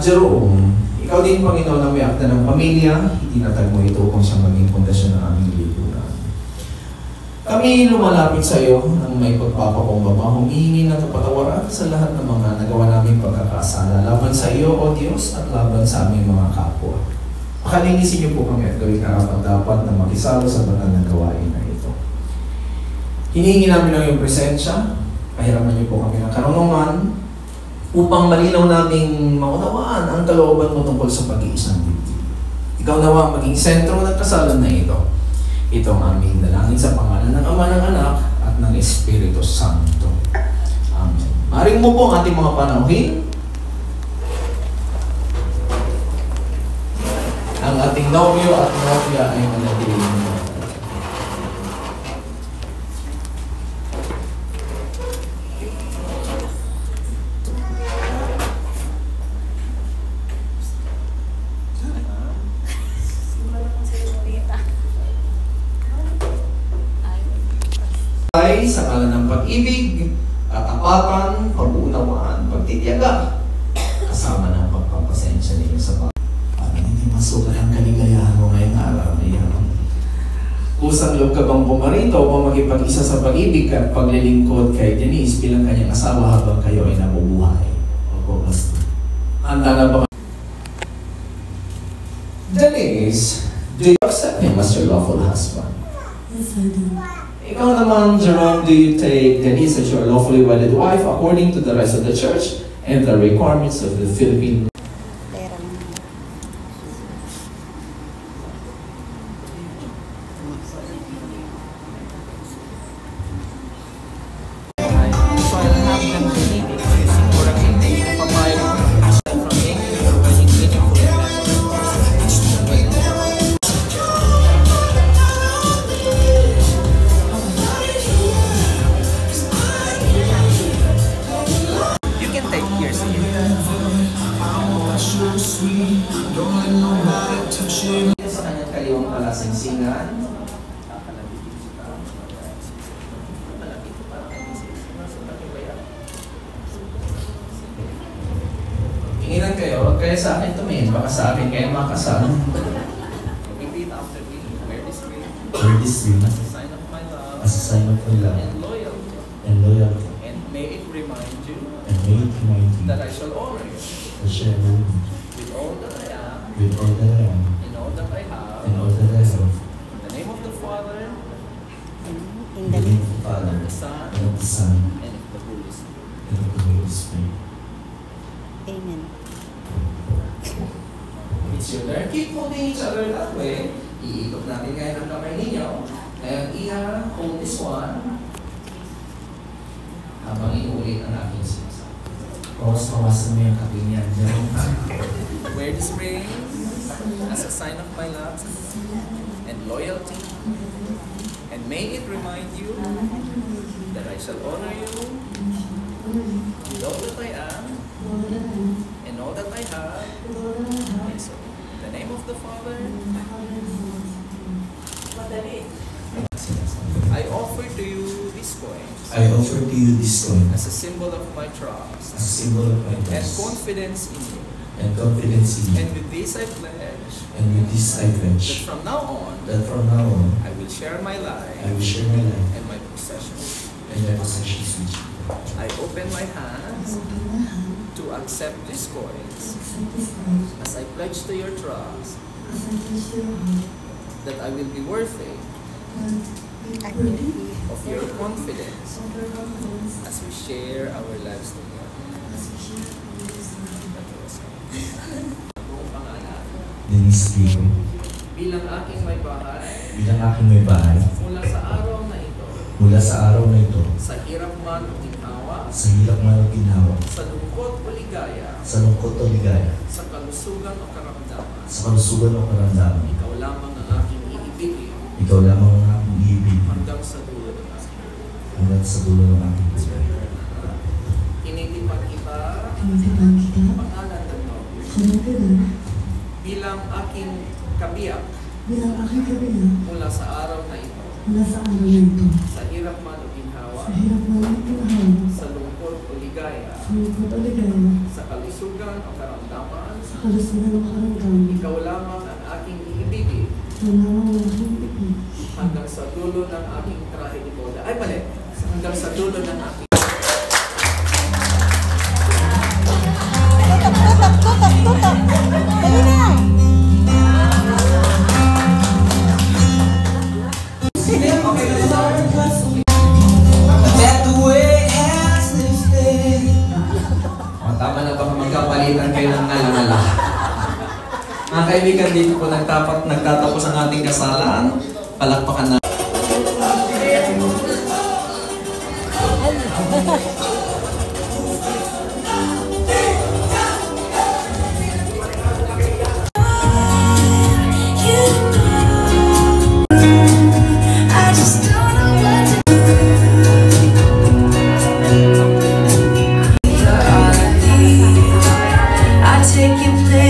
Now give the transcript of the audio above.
Jerome, ikaw din, Panginoon, na may akda ng pamilya, itinatag mo ito kung siyang maging pundasyon ng aming lipunan. Kami lumalapit sa iyo ng may pagpapakumbaba, humihingi ng kapatawaran sa lahat ng mga nagawa naming pagkakasala laban sa iyo, O Diyos, at laban sa aming mga kapwa. Pakalinisin niyo po kami at gawin karapat-dapat na makisalo sa banal na gawain na ito. Hinihingi namin ang iyong presensya, pahiraman niyo po kami ng karunungan, upang malinaw naming maunawaan ang kalooban mo tungkol sa pag-iisang dibdib. Ikaw nawa maging sentro ng kasalan na ito. Ito ang aming dalangin sa pangalan ng Ama, ng Anak, at ng Espiritu Santo. Amen. Maring mo po ang ating mga panauhin. Ang ating nobyo at nobya ay manatiling mo. Sa ngalan ng pag-ibig, katapatan, pag-uunawaan, pagtitiyaga, kasama ng pagpapasensya ninyo sa pag. Para hindi masukat ang kaligayahan mo ngayong araw na iyan. Kusang loob ka bang pumarito upang makipag-isa sa pag-ibig at paglilingkod kay Denise bilang kanyang asawa habang kayo ay nabubuhay? Opo, basta. Handa na ba? Denise, do you accept him as your lawful husband? Yes, I do. Ikaw naman, Jerome, do you take Denise as your lawfully wedded wife according to the rest of the church and the requirements of the Philippine? Sa kanyang kaliwang palasingsingan, tinginan kayo, huwag kayo sa akin tumingin, baka sa akin kayo makasal. Repeat after me. Wear this ring As a sign of my love as a sign of my love and loyalty. and And may it remind you that that I shall honor you I shall honor you with all that I am with all that I am and all that I have. and all that I have. In the name of the Father, In the name of the Father, the Son, and of the Son, and of the Holy Spirit. and of the Holy Spirit. Amen. It's your turn. Keep holding each other that way. Iikot natin ngayon ang kamay ninyo. Ngayon, hold this one habang iulit ang aking sinasabi. Pawasan mo yung kapil niyan. Wear this ring as a sign of my love and loyalty. And may it remind you that I shall honor you with all that I am and all that I have. And so, in the name of the Father, I offer to you this coin I offer to you this coin as a symbol of my trust as a symbol of my and trust confidence in you. and confidence in you. And with this I pledge And with this I that pledge from now on, that from now on I will share my life I will share my life and my possessions. and my possessions with you. I open my hands to accept these coins as I pledge to your trust that I will be worthy of your confidence as we share our lives together. Buong pangalan, Denise Pico, bilang aking may bahay, bilang aking may bahay, mula sa araw na ito, mula sa araw na ito, sa hirap man o ginhawa, sa hirap man o ginhawa, sa lungkot o ligaya, sa lungkot o ligaya, sa kalusugan o karamdaman, sa kalusugan o karamdaman, ikaw lamang ang aking iibigin ikaw lamang ang aking ibig hanggang sa dulo ng aking buhay. hanggang sa dulo ng aking buhay. Tinitipan kita, Tinitipan kita, pangalan ng nobyo, sinagalan, bilang aking kabiyak bilang aking kabilang, mula sa araw na ito, mula sa araw na ito, sa hirap man o ginhawa, sa hirap na ng pinahawa, sa lungkot o ligaya, sa lungkot o ligaya, sa kalusugan o karamdaman, Kalusugan ng karamdaman. Ikaw lamang ang aking iibigin Wala mang nakikipin. hanggang sa dulo ng aking trahe ni Bola. Ay, mali. Hanggang sa dulo ng aking... Tutok! Dali na! O, tama na baka magkapalitan kayo ng ngala-ngala. Mga kaibigan, dito po nagtatapos ang ating kasalaan. Palakpakan na. I take your place.